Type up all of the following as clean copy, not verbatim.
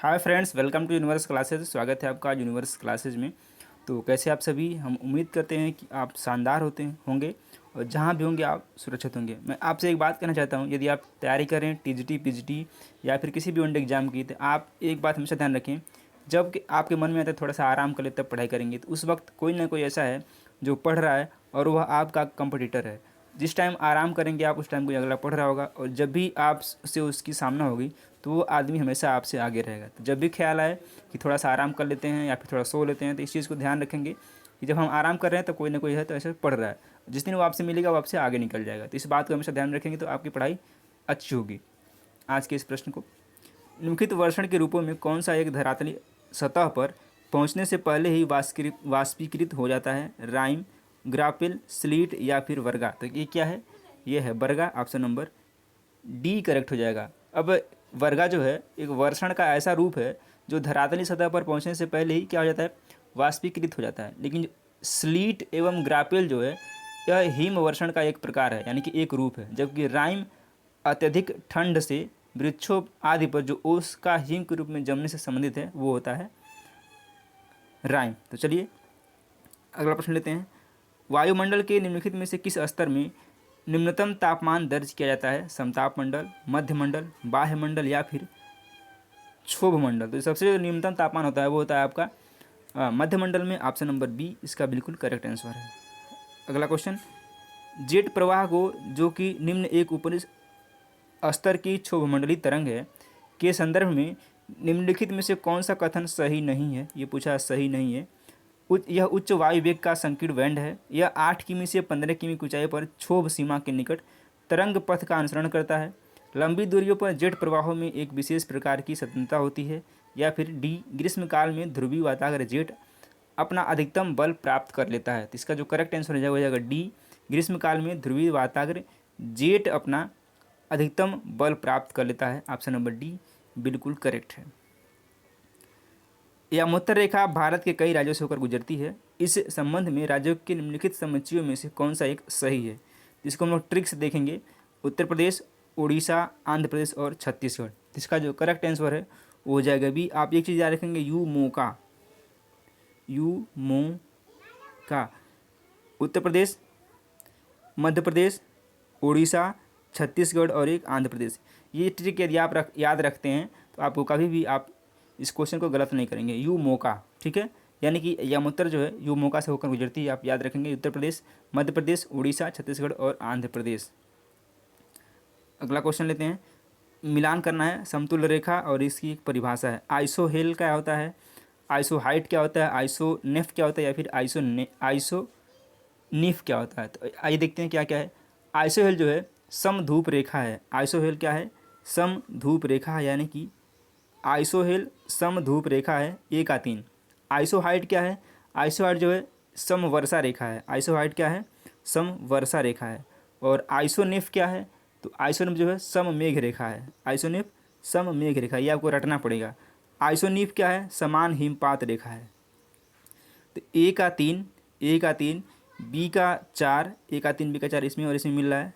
Hi friends, welcome to universe classes. स्वागत है आपका यूनिवर्स क्लासेज में। तो कैसे आप सभी, हम उम्मीद करते हैं कि आप शानदार होंगे और जहां भी होंगे आप सुरक्षित होंगे। मैं आपसे एक बात कहना चाहता हूं, यदि आप तैयारी करें टीजीटी पीजीटी या फिर किसी भी वनडे एग्जाम की, तो आप एक बात हमेशा ध्यान रखें, जब कि आपके मन में आता है थोड़ा सा आराम कर ले तब पढ़ाई करेंगे, तो उस वक्त कोई ना कोई ऐसा है जो पढ़ रहा है और वह आपका कंपटीटर है। जिस टाइम आराम करेंगे आप, उस टाइम कोई अगला पढ़ रहा होगा, और जब भी आप से उसकी सामना होगी तो वो आदमी हमेशा आपसे आगे रहेगा। तो जब भी ख्याल आए कि थोड़ा सा आराम कर लेते हैं या फिर थोड़ा सो लेते हैं, तो इस चीज़ को ध्यान रखेंगे कि जब हम आराम कर रहे हैं तो कोई ना कोई है तो ऐसे पढ़ रहा है। जिस दिन वो आपसे मिलेगा वो आपसे आगे निकल जाएगा। तो इस बात को हमेशा ध्यान रखेंगे तो आपकी पढ़ाई अच्छी होगी। आज के इस प्रश्न को, निम्नलिखित वर्षण के रूपों में कौन सा एक धरातली सतह पर पहुंचने से पहले ही वाष्पीकृत हो जाता है? राइम, ग्रापेल, स्लीट या फिर वर्गा? तो ये क्या है? ये है वर्गा। ऑप्शन नंबर डी करेक्ट हो जाएगा। अब वर्गा जो है एक वर्षण का ऐसा रूप है जो धरातली सतह पर पहुंचने से पहले ही क्या हो जाता है? वाष्पीकृत हो जाता है। लेकिन स्लीट एवं ग्रापेल जो है यह हिम वर्षण का एक प्रकार है, यानी कि एक रूप है। जबकि राइम अत्यधिक ठंड से वृक्षों आदि पर जो ओस का हिम के रूप में जमने से संबंधित है वो होता है राइम। तो चलिए अगला प्रश्न लेते हैं। वायुमंडल के निम्नलिखित में से किस स्तर में निम्नतम तापमान दर्ज किया जाता है? समताप मंडल, मध्य मंडल, बाह्य मंडल या फिर क्षोभ मंडल? तो सबसे जो न्यूनतम तापमान होता है वो होता है आपका मध्य मंडल में। ऑप्शन नंबर बी इसका बिल्कुल करेक्ट आंसर है। अगला क्वेश्चन, जेट प्रवाह को, जो कि निम्न एक ऊपरी स्तर की क्षोभमंडलीय तरंग है, के संदर्भ में निम्नलिखित में से कौन सा कथन सही नहीं है? ये पूछा सही नहीं है। यह उच्च वायु वेग का संकीर्ण बैंड है। यह 8 किमी से 15 किमी की ऊंचाई पर क्षोभ सीमा के निकट तरंग पथ का अनुसरण करता है। लंबी दूरियों पर जेट प्रवाहों में एक विशेष प्रकार की स्वतंत्रता होती है। या फिर डी, ग्रीष्मकाल में ध्रुवीय वातावरण जेट अपना अधिकतम बल प्राप्त कर लेता है। तो इसका जो करेक्ट आंसर हो जाएगा डी, ग्रीष्मकाल में ध्रुवीय वातावरण जेट अपना अधिकतम बल प्राप्त कर लेता है। ऑप्शन नंबर डी बिल्कुल करेक्ट है। यामोत्तर रेखा भारत के कई राज्यों से होकर गुजरती है। इस संबंध में राज्यों के निम्नलिखित समुच्चयों में से कौन सा एक सही है? जिसको हम लोग ट्रिक्स देखेंगे। उत्तर प्रदेश, उड़ीसा, आंध्र प्रदेश और छत्तीसगढ़। इसका जो करेक्ट आंसर है वो हो जाएगा भी। आप एक चीज़ याद रखेंगे, यू मोका, यू मो का। उत्तर प्रदेश, मध्य प्रदेश, उड़ीसा, छत्तीसगढ़ और एक आंध्र प्रदेश। ये ट्रिक यदि आप याद रखते हैं तो आपको कभी भी आप इस क्वेश्चन को गलत नहीं करेंगे। यू मौका, ठीक है, यानी कि यामोत्तर जो है यू मौका से होकर गुजरती है। आप याद रखेंगे उत्तर प्रदेश, मध्य प्रदेश, उड़ीसा, छत्तीसगढ़ और आंध्र प्रदेश। अगला क्वेश्चन लेते हैं। मिलान करना है समतुल्य रेखा और इसकी एक परिभाषा है। आइसोहेल क्या होता है? आइसोहाइट क्या होता है? आइसोनेफ क्या होता है? या फिर आइसोनीफ क्या होता है? तो आइए देखते हैं क्या क्या है। आइसोहेल जो है समधूप रेखा है। आइसोहेल क्या है? समधूप रेखा है, यानी कि आइसोहेल समधूप रेखा है 1/3। आइसोहाइट क्या है? आइसोहाइट जो है समवर्षा रेखा है। आइसोहाइट क्या है? समवर्षा रेखा है। और आइसोनेफ क्या है? तो आइसोनेफ जो है सममेघ रेखा है। आइसोनेफ सममेघ रेखा, ये आपको रटना पड़ेगा। आइसोनीफ क्या है? समान हिमपात रेखा है। तो A का 3 बी का 4, A का 3 बी का 4 इसमें और इसमें मिल रहा है।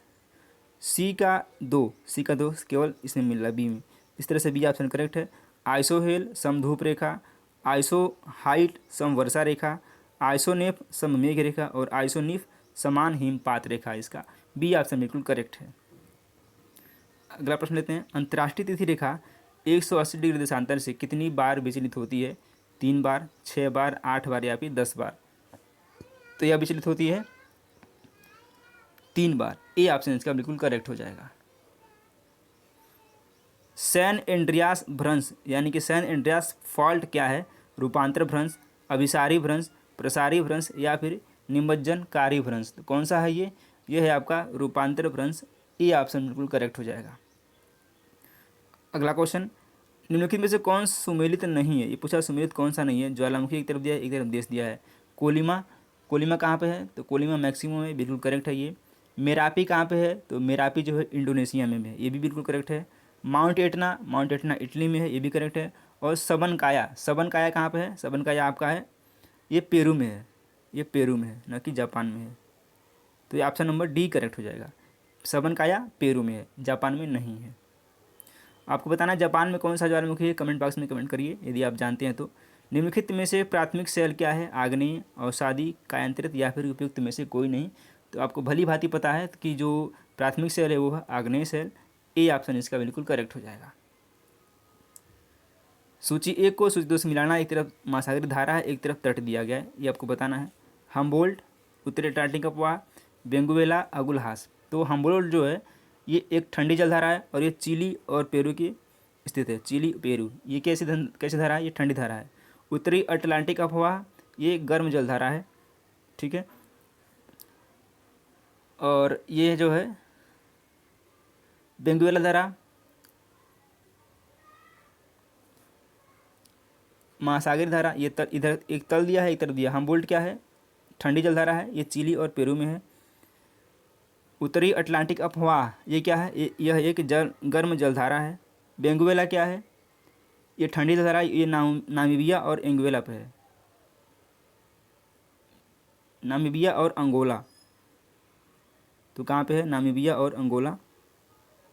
सी का 2 केवल इसमें मिल रहा है बी में। इस तरह से बी ऑप्शन करेक्ट है। आइसोहेल समधूप रेखा, आइसोहाइट समवर्षा रेखा, आइसोनेफ सममेघ रेखा और आइसोनीफ समान हिमपात रेखा। इसका बी ऑप्शन बिल्कुल करेक्ट है। अगला प्रश्न लेते हैं। अंतर्राष्ट्रीय तिथि रेखा 180 डिग्री देशांतर से कितनी बार विचलित होती है? 3 बार, 6 बार, 8 बार या फिर 10 बार? तो यह विचलित होती है 3 बार। ए ऑप्शन इसका बिल्कुल करेक्ट हो जाएगा। सैन एंड्रियास भ्रंश, यानी कि सैन एंड्रियास फॉल्ट क्या है? रूपांतर भ्रंश, अभिसारी भ्रंश, प्रसारी भ्रंश या फिर निमज्जनकारी भ्रंश? तो कौन सा है ये? ये है आपका रूपांतर भ्रंश। ए ऑप्शन बिल्कुल करेक्ट हो जाएगा। अगला क्वेश्चन, निम्नलिखित में से कौन सुमेलित नहीं है? ये पूछा सुमेलित कौन सा नहीं है? ज्वालामुखी एक तरफ दिया है, एक तरफ देश दिया है। कोलिमा, कोलिमा कहाँ पे है? तो कोलिमा मैक्सिमो है, बिल्कुल करेक्ट है ये। मेरापी कहाँ पे है? तो मेरापी जो है इंडोनेशिया में है, ये भी बिल्कुल करेक्ट है। Mount Etna, mount Etna Italy में है, ये भी करेक्ट है। और सबनकाया, सबनकाया कहाँ पे है? सबनकाया आपका है ये पेरू में है, ये पेरू में है, न कि जापान में है। तो ये ऑप्शन नंबर डी करेक्ट हो जाएगा। सबनकाया पेरू में है, जापान में नहीं है। आपको बताना है जापान में कौन सा ज्वालामुखी है, कमेंट बॉक्स में कमेंट करिए यदि आप जानते हैं तो। निम्नलिखित में से प्राथमिक सेल क्या है, आग्नेय, अवसादी, कायांतरित या फिर उपयुक्त में से कोई नहीं। तो आपको भली भांति पता है कि जो प्राथमिक सेल है वो है आग्नेय सेल। ए ऑप्शन इसका बिल्कुल करेक्ट हो जाएगा। सूची 1 को सूची 2 से मिलाना, एक तरफ महासागरीय धारा है, एक तरफ तट दिया गया है, ये आपको बताना है। हम्बोल्ट, उत्तरी अटलांटिक अपवाह, बेंगुएला, अगुलहास। तो हम्बोल्ट जो है ये एक ठंडी जलधारा है और ये चिली और पेरू की स्थित है। चिली पेरू ये कैसी धारा है, ये ठंडी धारा है। उत्तरी अटलांटिक अफवाह ये गर्म जलधारा है, ठीक है। और ये जो है बेंगुएला धारा महासागरीय धारा, ये इधर एक तल दिया है, एक तरफ दिया। हम्बोल्ट क्या है, ठंडी जलधारा है, ये चिली और पेरू में है। उत्तरी अटलांटिक अफवाह ये क्या है, यह एक गर्म जलधारा है। बेंगुएला क्या है, ये ठंडी जलधारा, ये नामीबिया और एंगुएला पे है, नामीबिया और अंगोला। तो कहाँ पे है, नामीबिया और अंगोला।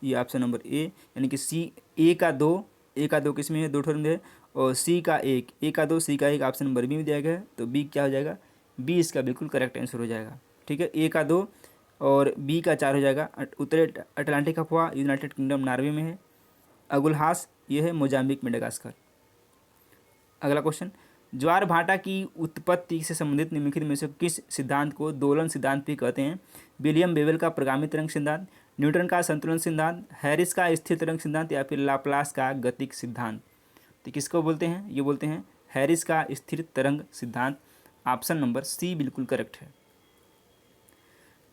ये ऑप्शन नंबर ए यानी कि सी। ए का दो किस में है, 2 ठोर में है। और सी का 1, ए का 2, सी का 1 ऑप्शन नंबर बी में दिया गया है। तो बी क्या हो जाएगा, बी इसका बिल्कुल करेक्ट आंसर हो जाएगा, ठीक है। ए का 2 और बी का 4 हो जाएगा। उत्तरी अटलांटिक अफवाह यूनाइटेड किंगडम नॉर्वे में है। अगुलहास ये है मोजाम्बिक मेडागास्कर। अगला क्वेश्चन, ज्वार भाटा की उत्पत्ति से संबंधित निम्नलिखित में से किस सिद्धांत को दोलन सिद्धांत भी कहते हैं। विलियम बेवल का प्रगामी तरंग सिद्धांत, न्यूटन का संतुलन सिद्धांत, हैरिस का स्थिर तरंग सिद्धांत या फिर लाप्लास का गतिक सिद्धांत। तो किसको बोलते हैं, ये बोलते हैं हैरिस का स्थिर तरंग सिद्धांत। ऑप्शन नंबर सी बिल्कुल करेक्ट है।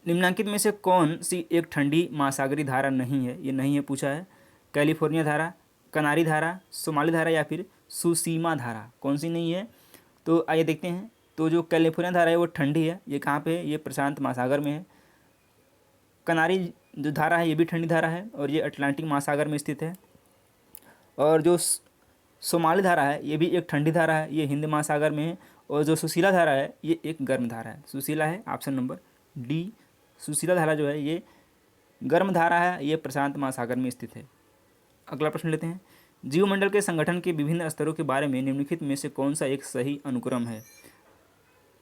निम्नलिखित में से कौन सी एक ठंडी महासागरीय धारा नहीं है, ये नहीं है पूछा है। कैलिफोर्निया धारा, कनारी धारा, सोमाली धारा या फिर सुसीमा धारा, कौन सी नहीं है। तो आइए देखते हैं। तो जो कैलिफोर्निया धारा है वो ठंडी है, ये कहाँ पे है, ये प्रशांत महासागर में है। कनारी जो धारा है ये भी ठंडी धारा है और ये अटलांटिक महासागर में स्थित है। और जो सोमाली धारा है ये भी एक ठंडी धारा है, ये हिंद महासागर में है। और जो सुशीला धारा है ये एक गर्म धारा है, सुशीला है ऑप्शन नंबर डी। सुशीला धारा जो है ये गर्म धारा है, ये प्रशांत महासागर में स्थित है। अगला प्रश्न लेते हैं। जीवमंडल के संगठन के विभिन्न स्तरों के बारे में निम्नलिखित में से कौन सा एक सही अनुक्रम है।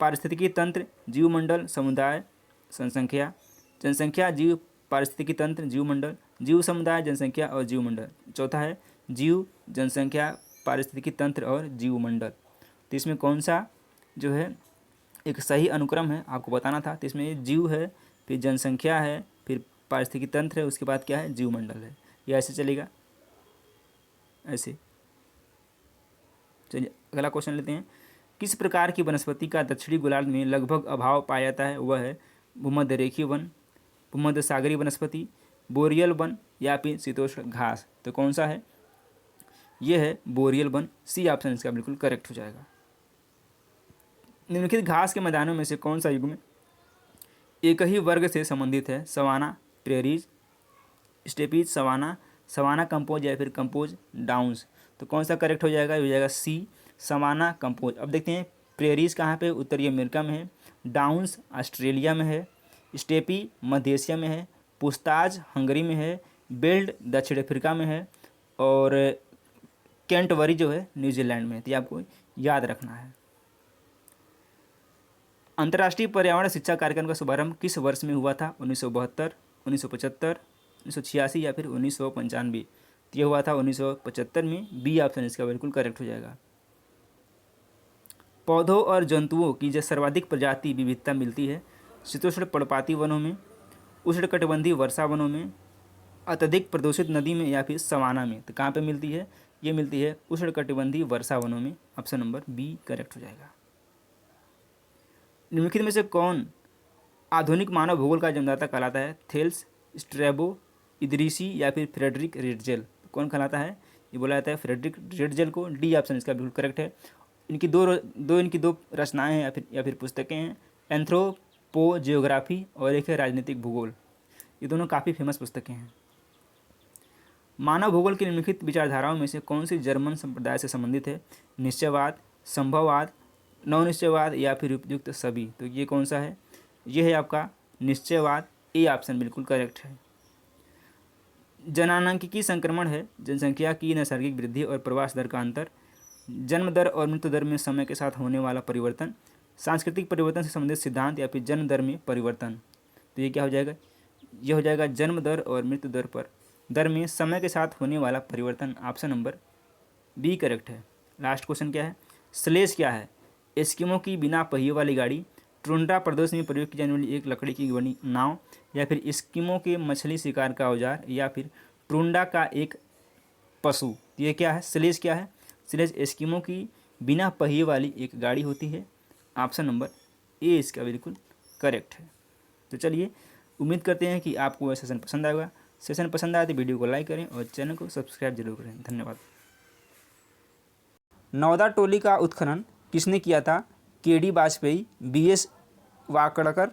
पारिस्थितिकी तंत्र, जीवमंडल, समुदाय, जनसंख्या। जनसंख्या, जीव, पारिस्थितिकी तंत्र, जीवमंडल, जीव समुदाय, जनसंख्या और जीवमंडल। चौथा है जीव, जनसंख्या, पारिस्थितिकी तंत्र और जीवमंडल। तो इसमें कौन सा जो है एक सही अनुक्रम है आपको बताना था। तो इसमें जीव है, फिर जनसंख्या है, फिर पारिस्थितिकी तंत्र है, उसके बाद क्या है, जीवमंडल है। ये ऐसे चलेगा, ऐसे। चलिए अगला क्वेश्चन लेते हैं। किस प्रकार की वनस्पति का दक्षिणी गोलार्ध में लगभग अभाव पाया जाता है। वह है भूमध्य रेखीय वन, भूमध्य सागरीय वनस्पति, बोरियल वन या फिर शीतोष्ण घास। तो कौन सा है, यह है बोरियल वन। सी ऑप्शन इसका बिल्कुल करेक्ट हो जाएगा। निम्नलिखित घास के मैदानों में से कौन सा युग्म एक ही वर्ग से संबंधित है। Savanna, prairies, steppes, savanna, savanna campos या फिर कंपोज डाउन्स। तो कौन सा करेक्ट हो जाएगा, हो जाएगा सी, सवाना कंपोज। अब देखते हैं प्रेरीज कहाँ पे, उत्तरी अमेरिका में है। डाउन्स ऑस्ट्रेलिया में है। स्टेपी मध्य एशिया में है। पुस्ताज हंगरी में है। बेल्ट दक्षिण अफ्रीका में है। और कैंटबरी जो है न्यूजीलैंड में है। तो ये आपको याद रखना है। अंतर्राष्ट्रीय पर्यावरण शिक्षा कार्यक्रम का शुभारंभ किस वर्ष में हुआ था। 1972, 1975, 1986 या फिर 1995। तो ये हुआ था 1975 में। बी ऑप्शन इसका बिल्कुल करेक्ट हो जाएगा। पौधों और जंतुओं की जो सर्वाधिक प्रजाति विविधता मिलती है शीतोष्ण पर्णपाती वनों में, उष्णकटिबंधीय वर्षा वनों में, अत्यधिक प्रदूषित नदी में या फिर सवाना में। तो कहाँ पे मिलती है, ये मिलती है उष्णकटिबंधीय वर्षा वनों में। ऑप्शन नंबर बी करेक्ट हो जाएगा। निम्नलिखित में से कौन आधुनिक मानव भूगोल का जन्मदाता कहलाता है। थेल्स, स्ट्रैबो, इदरीसी या फिर फ्रेडरिक रिट्जेल। कौन कहलाता है, ये बोला जाता है फ्रेडरिक रिट्जेल को। डी ऑप्शन इसका बिल्कुल करेक्ट है। इनकी दो रचनाएं हैं या फिर पुस्तकें हैं। एंथ्रोपो जियोग्राफी और एक है राजनीतिक भूगोल। ये दोनों काफ़ी फेमस पुस्तकें हैं। मानव भूगोल की निम्नलिखित विचारधाराओं में से कौन सी जर्मन संप्रदाय से संबंधित है। निश्चयवाद, संभववाद, नवनिश्चयवाद या फिर उपयुक्त सभी। तो ये कौन सा है, ये है आपका निश्चयवाद। ए ऑप्शन बिल्कुल करेक्ट है। जनांकिकी संक्रमण है जनसंख्या की नैसर्गिक वृद्धि और प्रवास दर का अंतर। जन्म दर और मृत्यु दर में समय के साथ होने वाला परिवर्तन। सांस्कृतिक परिवर्तन से संबंधित सिद्धांत या फिर जन्म दर में परिवर्तन। तो ये क्या हो जाएगा, ये हो जाएगा जन्म दर और मृत्यु दर में समय के साथ होने वाला परिवर्तन। ऑप्शन नंबर बी करेक्ट है। लास्ट क्वेश्चन क्या है, स्लेज क्या है? एस्किमो की बिना पहिए वाली गाड़ी, टुंड्रा प्रदेश में प्रयोग की जाने वाली एक लकड़ी की बनी नाव, या फिर एस्किमो के मछली शिकार का औजार, या फिर टुंड्रा का एक पशु। ये क्या है, स्लेज क्या है? स्लेज एस्किमो की बिना पहिए वाली एक गाड़ी होती है। ऑप्शन नंबर ए इसका बिल्कुल करेक्ट है। तो चलिए, उम्मीद करते हैं कि आपको यह सेशन पसंद आएगा। सेशन पसंद आए तो वीडियो को लाइक करें और चैनल को सब्सक्राइब जरूर करें। धन्यवाद। नौदा टोली का उत्खनन किसने किया था? K D. Vajpeyi, B S. Wakankar,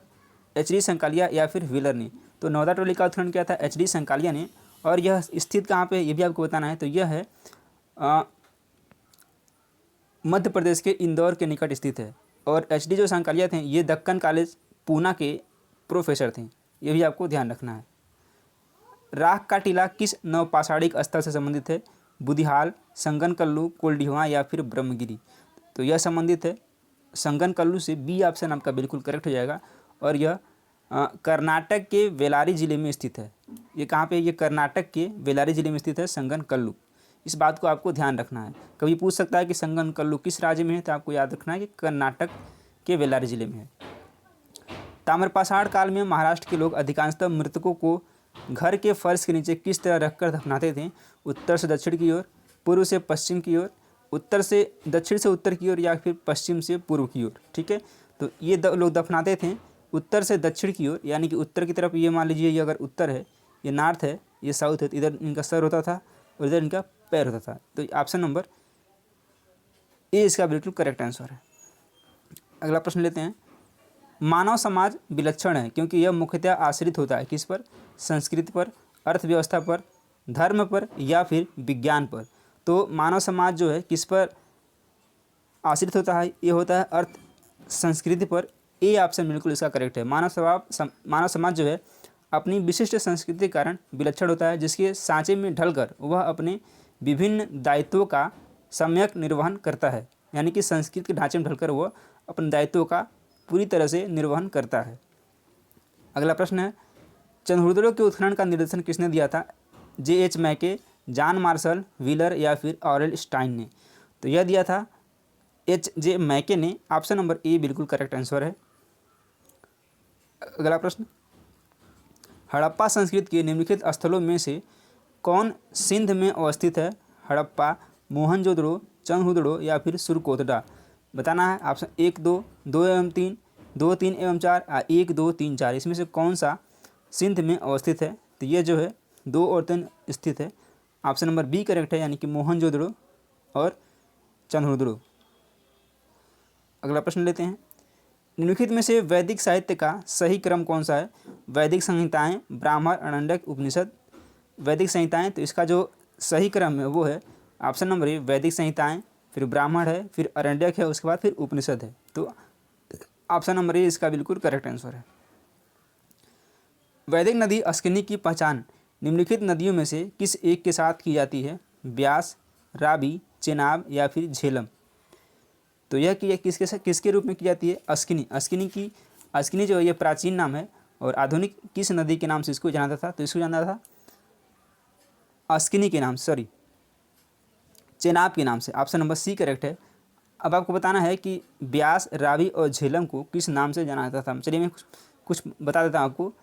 H D. Sankalia या फिर व्हीलर ने? तो नौदा टोली का उत्खनन किया था एच.डी. संकालिया ने। और यह स्थित कहाँ पे, ये भी आपको बताना है। तो यह है मध्य प्रदेश के इंदौर के निकट स्थित है। और एच.डी. जो संकालिया थे ये दक्कन कॉलेज पूना के प्रोफेसर थे, ये भी आपको ध्यान रखना है। राख का टीला किस नवपाषाणिक स्थल से संबंधित है? बुधिहाल, संगनकल्लू, कोल्डिहवा या फिर ब्रह्मगिरी? तो यह संबंधित है संगनकल्लू से। बी ऑप्शन आपका बिल्कुल करेक्ट हो जाएगा। और यह कर्नाटक के बेलारी जिले में स्थित है। ये कहाँ पे? ये कर्नाटक के बेलारी जिले में स्थित है संगनकल्लू। इस बात को आपको ध्यान रखना है। कभी पूछ सकता है कि संगनकल्लू किस राज्य में है, तो आपको याद रखना है कि कर्नाटक के बेलारी जिले में है। ताम्रपाषाण काल में महाराष्ट्र के लोग अधिकांशतः मृतकों को घर के फर्श के नीचे किस तरह रखकर दफनाते थे? उत्तर से दक्षिण की ओर, पूर्व से पश्चिम की ओर, उत्तर से दक्षिण से उत्तर की ओर, या फिर पश्चिम से पूर्व की ओर। ठीक है, तो ये लोग दफनाते थे उत्तर से दक्षिण की ओर, यानी कि उत्तर की तरफ। ये मान लीजिए ये अगर उत्तर है, ये नॉर्थ है, ये साउथ है, तो इधर इनका सर होता था और इधर इनका पैर होता था। तो ऑप्शन नंबर ए इसका बिल्कुल करेक्ट आंसर है। अगला प्रश्न लेते हैं। मानव समाज विलक्षण है क्योंकि यह मुख्यतः आश्रित होता है किस पर? संस्कृति पर, अर्थव्यवस्था पर, धर्म पर या फिर विज्ञान पर? तो मानव समाज जो है किस पर आश्रित होता है? ये होता है अर्थ संस्कृति पर। ए ऑप्शन बिल्कुल इसका करेक्ट है। मानव समाज जो है अपनी विशिष्ट संस्कृति के कारण विलक्षण होता है, जिसके सांचे में ढलकर वह अपने विभिन्न दायित्वों का सम्यक निर्वहन करता है। यानी कि संस्कृति के ढांचे में ढलकर वह अपने दायित्वों का पूरी तरह से निर्वहन करता है। अगला प्रश्न है, चंद्रहृदयों के उत्खनन का निर्देशन किसने दिया था? जे.एच. मैके, जॉन मार्शल, व्हीलर या फिर ऑरेल स्टाइन ने? तो यह दिया था H.J. मैके ने। ऑप्शन नंबर ए बिल्कुल करेक्ट आंसर है। अगला प्रश्न, हड़प्पा संस्कृति के निम्नलिखित स्थलों में से कौन सिंध में अवस्थित है? हड़प्पा, मोहनजोदड़ो, चंद्रहृदय या फिर सुरकोटडा? बताना है। ऑप्शन 1, 2, 2 एवं 3, 2, 3 एवं 4, 1, 2, 3, 4 इसमें से कौन सा सिंध में अवस्थित है? तो ये जो है 2 और 3 स्थित है। ऑप्शन नंबर बी करेक्ट है, यानी कि मोहनजोदड़ो और चंद्रहृदय। अगला प्रश्न लेते हैं। निम्नलिखित में से वैदिक साहित्य का सही क्रम कौन सा है? वैदिक संहिताएं, ब्राह्मण, अरण्यक, उपनिषद? वैदिक संहिताएं, तो इसका जो सही क्रम है वो है ऑप्शन नंबर ए वैदिक संहिताएं, फिर ब्राह्मण है, फिर अरण्यक है, उसके बाद फिर उपनिषद है। तो ऑप्शन नंबर ए इसका बिल्कुल करेक्ट आंसर है। वैदिक नदी अस्किनी की पहचान निम्नलिखित नदियों में से किस एक के साथ की जाती है? ब्यास, रावी, चेनाब या फिर झेलम? तो यह किसके रूप में की जाती है? अस्किनी। अस्किनी जो है ये प्राचीन नाम है और आधुनिक किस नदी के नाम से इसको जाना था? तो इसको जाना था अस्किनी के नाम, सॉरी चेनाब के नाम से। ऑप्शन नंबर सी करेक्ट है। अब आपको बताना है कि ब्यास, रावी और झेलम को किस नाम से जाना जाता था। चलिए मैं कुछ बता देता हूँ आपको।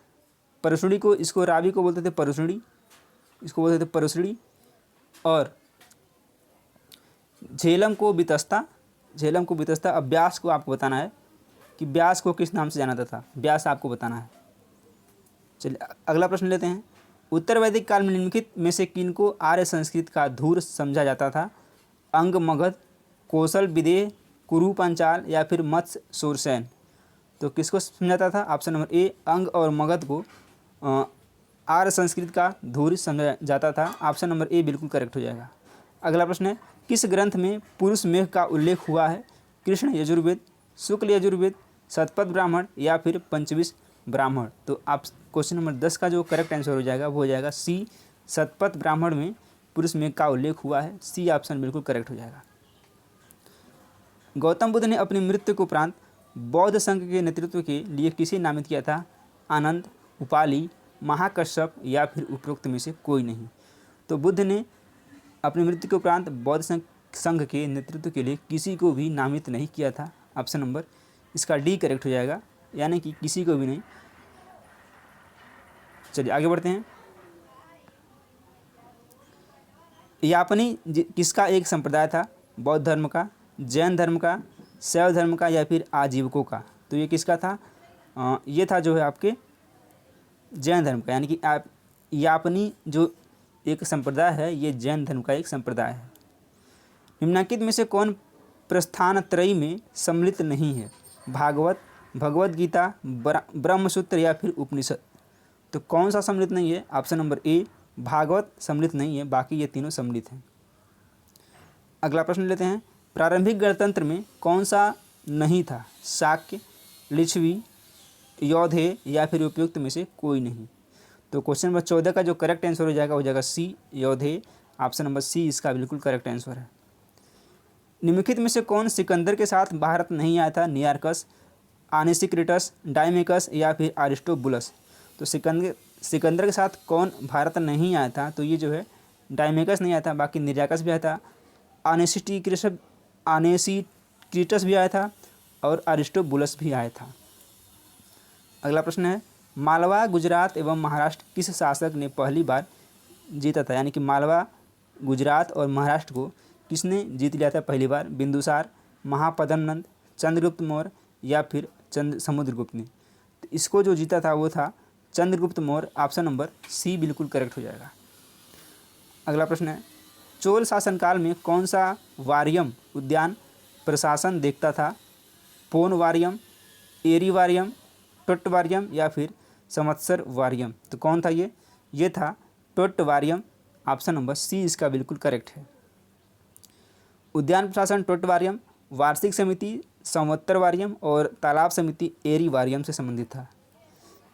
परसुड़ी को, इसको रावी को बोलते थे परसुड़ी, इसको बोलते थे परसुड़ी, और झेलम को बितस्ता, अब ब्यास को आपको बताना है कि ब्यास को किस नाम से जाना जाता था। ब्यास आपको बताना है। चलिए अगला प्रश्न लेते हैं। उत्तर वैदिक काल में निम्नलिखित में से किनको आर्य संस्कृत का धूर समझा जाता था? अंग, मगध, कौशल, विदेह, कुरु, पांचाल या फिर मत्स्य, सूरसेन? तो किसको समझाता था? ऑप्शन नंबर ए अंग और मगध को आर्य संस्कृत का धूर समझा जाता था। ऑप्शन नंबर ए बिल्कुल करेक्ट हो जाएगा। अगला प्रश्न है, किस ग्रंथ में पुरुष मेघ का उल्लेख हुआ है? कृष्ण यजुर्वेद, शुक्ल यजुर्वेद, शतपथ ब्राह्मण या फिर पंचविश ब्राह्मण? तो आप क्वेश्चन नंबर 10 का जो करेक्ट आंसर हो जाएगा वो हो जाएगा सी शतपथ ब्राह्मण में पुरुष में का उल्लेख हुआ है? सी ऑप्शन बिल्कुल करेक्ट हो जाएगा। गौतम बुद्ध ने अपनी मृत्यु के उपरांत बौद्ध संघ के नेतृत्व के लिए किसे नामित किया था? आनंद, उपाली, महाकश्यप या फिर उपरोक्त में से कोई नहीं। तो बुद्ध ने अपनी मृत्यु के उपरांत बौद्ध संघ के नेतृत्व के लिए किसी को भी नामित नहीं किया था। ऑप्शन नंबर इसका डी करेक्ट हो जाएगा, यानी कि किसी को भी नहीं। चलिए आगे बढ़ते हैं। यापनी किसका एक संप्रदाय था? बौद्ध धर्म का, जैन धर्म का, शैव धर्म का या फिर आजीवकों का? तो ये किसका था? ये था जो है आपके जैन धर्म का, यानी कि आप यापनी जो एक संप्रदाय है ये जैन धर्म का एक संप्रदाय है। निम्नलिखित में से कौन प्रस्थान त्रयी में सम्मिलित नहीं है? भागवत, भगवत गीता, ब्रह्मसूत्र या फिर उपनिषद? तो कौन सा सम्मिलित नहीं है? ऑप्शन नंबर ए भागवत सम्मिलित नहीं है, बाकी ये तीनों सम्मिलित हैं। अगला प्रश्न लेते हैं। प्रारंभिक गणतंत्र में कौन सा नहीं था? शाक्य, लिच्छवी, यौधेय या फिर उपयुक्त में से कोई नहीं? तो क्वेश्चन नंबर 14 का जो करेक्ट आंसर हो जाएगा सी यौधेय। ऑप्शन नंबर सी इसका बिल्कुल करेक्ट आंसर है। निम्नलिखित में से कौन सिकंदर के साथ भारत नहीं आया था? नियार्कस, आनेसिक्रिटस, डायमेकस या फिर अरिस्टोबुलस? तो सिकंदर के साथ कौन भारत नहीं आया था? तो ये जो है डायमेकस नहीं आया था, बाकी निराकस भी आया था, आनेसिक्रिटस भी आया था और अरिस्टोबुलस भी आया था। अगला प्रश्न है। मालवा, गुजरात एवं महाराष्ट्र किस शासक ने पहली बार जीता था? यानी कि मालवा, गुजरात और महाराष्ट्र को किसने जीत लिया था पहली बार? बिंदुसार, महापद्मनंद, चंद्रगुप्त मौर्य या फिर समुद्रगुप्त ने? तो इसको जो जीता था वो था Chandragupta Maurya. Option number C बिल्कुल करेक्ट हो जाएगा। अगला प्रश्न है। चोल शासनकाल में कौन सा वारियम उद्यान प्रशासन देखता था? पोन वारियम, एरी वारियम, टोट्ट वारियम या फिर संवत्सर वारियम? तो कौन था ये? ये था टोट्ट वारियम। ऑप्शन नंबर सी इसका बिल्कुल करेक्ट है। उद्यान प्रशासन टोट्ट वारियम, वार्षिक समिति संवत्सर वारियम और तालाब समिति एरी वारियम से संबंधित था।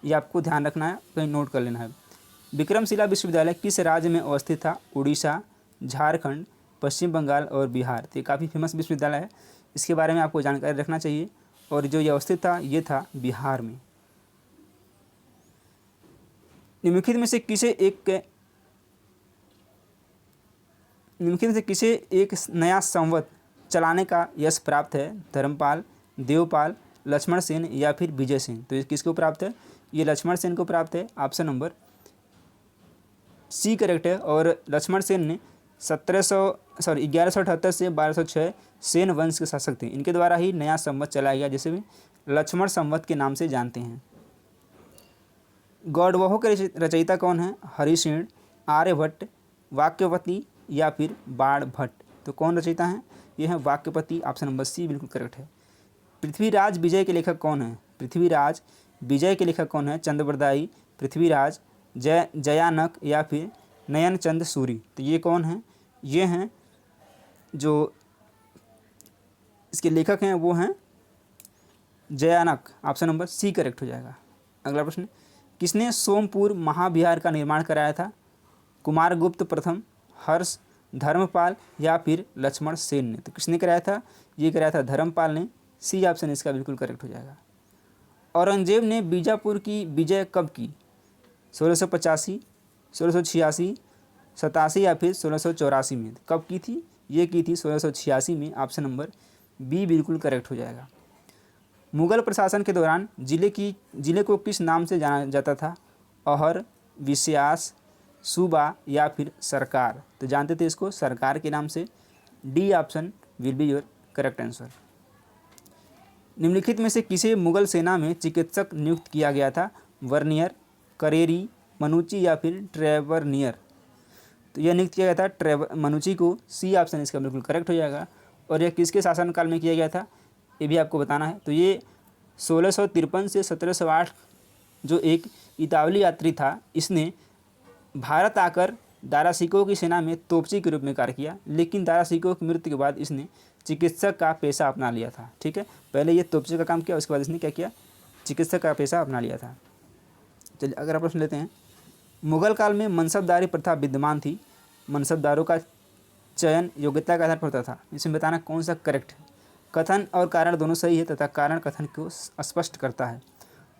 ये आपको ध्यान रखना है, कहीं नोट कर लेना है। विक्रमशिला विश्वविद्यालय किस राज्य में अवस्थित था? उड़ीसा, झारखंड, पश्चिम बंगाल और बिहार? तो ये काफ़ी फेमस विश्वविद्यालय है, इसके बारे में आपको जानकारी रखना चाहिए। और जो ये अवस्थित था ये था बिहार में। निम्नलिखित में से किसे एक नया संवत चलाने का यश प्राप्त है? धर्मपाल, देवपाल, लक्ष्मण सेन या फिर विजय सेन? तो ये किसको प्राप्त है? ये लक्ष्मण सेन को प्राप्त है। ऑप्शन नंबर सी करेक्ट है। और लक्ष्मण सेन ने 1178 से 1206 सेन वंश के शासक थे, इनके द्वारा ही नया संवत चलाया गया, जिसे भी लक्ष्मण संवत के नाम से जानते हैं। गौड़वोह के रचयिता कौन है? हरिसेन, आर्यभट्ट, वाक्यपति या फिर बाणभट्ट? तो कौन रचयिता हैं? ये हैं वाक्यपति। ऑप्शन नंबर सी बिल्कुल करेक्ट है। पृथ्वीराज विजय के लेखक कौन है? पृथ्वीराज विजय के लेखक कौन है? चंद्रबरदाई, पृथ्वीराज, जयानक या फिर नयनचंद सूरी? तो ये कौन है? ये हैं जो इसके लेखक हैं वो हैं Jayanaka. Option number C correct हो जाएगा। अगला प्रश्न। किसने सोमपुर महाविहार का निर्माण कराया था? कुमारगुप्त प्रथम, हर्ष, धर्मपाल या फिर लक्ष्मण सेन ने? तो किसने कराया था? ये कराया था धर्मपाल ने। सी ऑप्शन इसका बिल्कुल करेक्ट हो जाएगा। औरंगजेब ने बीजापुर की विजय कब की? 1685, 1686, 87 या फिर 1684 में? कब की थी? ये की थी 1686 में। ऑप्शन नंबर बी बिल्कुल करेक्ट हो जाएगा। मुगल प्रशासन के दौरान जिले को किस नाम से जाना जाता था? अहर, विश्यास, सूबा या फिर सरकार? तो जानते थे इसको सरकार के नाम से। D option will be your correct answer. निम्नलिखित में से किसे मुगल सेना में चिकित्सक नियुक्त किया गया था? वर्नियर, करेरी, मनुची या फिर ट्रेवरनियर? तो यह नियुक्त किया गया था मनुची को। सी ऑप्शन इसका बिल्कुल करेक्ट हो जाएगा। और यह किसके शासनकाल में किया गया था ये भी आपको बताना है। तो ये 1653 से 1708 जो एक इतावली यात्री था, इसने भारत आकर दारा सिकोह की सेना में तोपची के रूप में कार्य किया, लेकिन दारा सिकोह की मृत्यु के बाद इसने चिकित्सक का पेशा अपना लिया था। ठीक है, पहले ये तोपची का काम किया, उसके बाद इसने क्या किया? चिकित्सक का पेशा अपना लिया था। चलिए अगला प्रश्न लेते हैं। मुगल काल में मनसबदारी प्रथा विद्यमान थी। मनसबदारों का चयन योग्यता के आधार पर होता था। इसमें बताना कौन सा करेक्ट है। कथन और कारण दोनों सही है तथा कारण कथन को स्पष्ट करता है।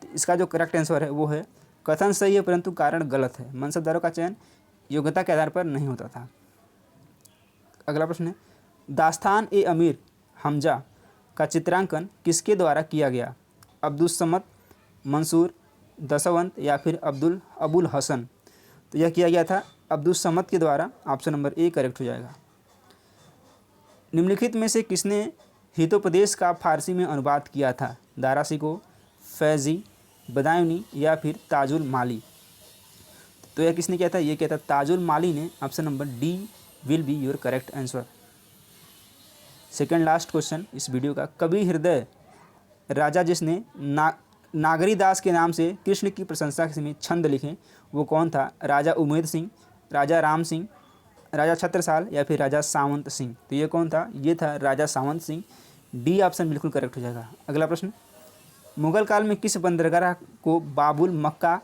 तो इसका जो करेक्ट आंसर है वो है कथन सही है परंतु कारण गलत है। मनसबदारों का चयन योग्यता के आधार पर नहीं होता था। अगला प्रश्न है, दास्तान ए अमीर हमजा का चित्रांकन किसके द्वारा किया गया? अब्दुस समद, मंसूर, दशवंत या फिर अबुल हसन। तो यह किया गया था अब्दुस समद के द्वारा। ऑप्शन नंबर ए करेक्ट हो जाएगा। निम्नलिखित में से किसने हितोपदेश का फारसी में अनुवाद किया था? दारा शिकोह, फैज़ी, बदायूनी या फिर ताजुल माली। तो यह किसने किया था? ये किया था ताजुल माली ने। Option number D will be your correct answer. Second last question इस वीडियो का, कवि हृदय राजा जिसने नागरी दास के नाम से कृष्ण की प्रशंसा में छंद लिखे वो कौन था? राजा उमेद सिंह, राजा राम सिंह, राजा छत्रसाल या फिर राजा सावंत सिंह। तो ये कौन था? ये था राजा सावंत सिंह। डी ऑप्शन बिल्कुल करेक्ट हो जाएगा। अगला प्रश्न, मुगल काल में किस बंदरगाह को बाबुल मक्का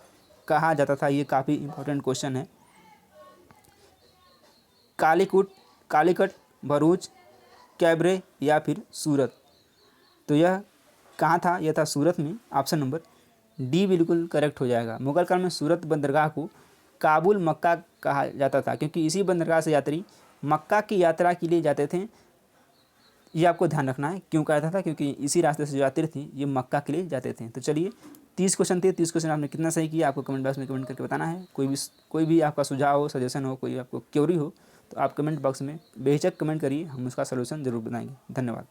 कहा जाता था? ये काफ़ी इंपॉर्टेंट क्वेश्चन है। कालीकट, भरूच, कैबरे या फिर सूरत। तो यह कहाँ था? यह था सूरत में। ऑप्शन नंबर डी बिल्कुल करेक्ट हो जाएगा। मुगल काल में सूरत बंदरगाह को काबुल मक्का कहा जाता था क्योंकि इसी बंदरगाह से यात्री मक्का की यात्रा के लिए जाते थे। ये आपको ध्यान रखना है। क्यों कहा जाता था? क्योंकि इसी रास्ते से जो यात्री थे ये मक्का के लिए जाते थे। तो चलिए 30 क्वेश्चन थे। 30 क्वेश्चन आपने कितना सही किया आपको कमेंट बॉक्स में कमेंट करके बताना है। कोई भी आपका सुझाव हो, सजेशन हो, कोई आपको क्वेरी हो तो आप कमेंट बॉक्स में बेहिचक कमेंट करिए, हम उसका सलूशन ज़रूर बताएंगे। धन्यवाद।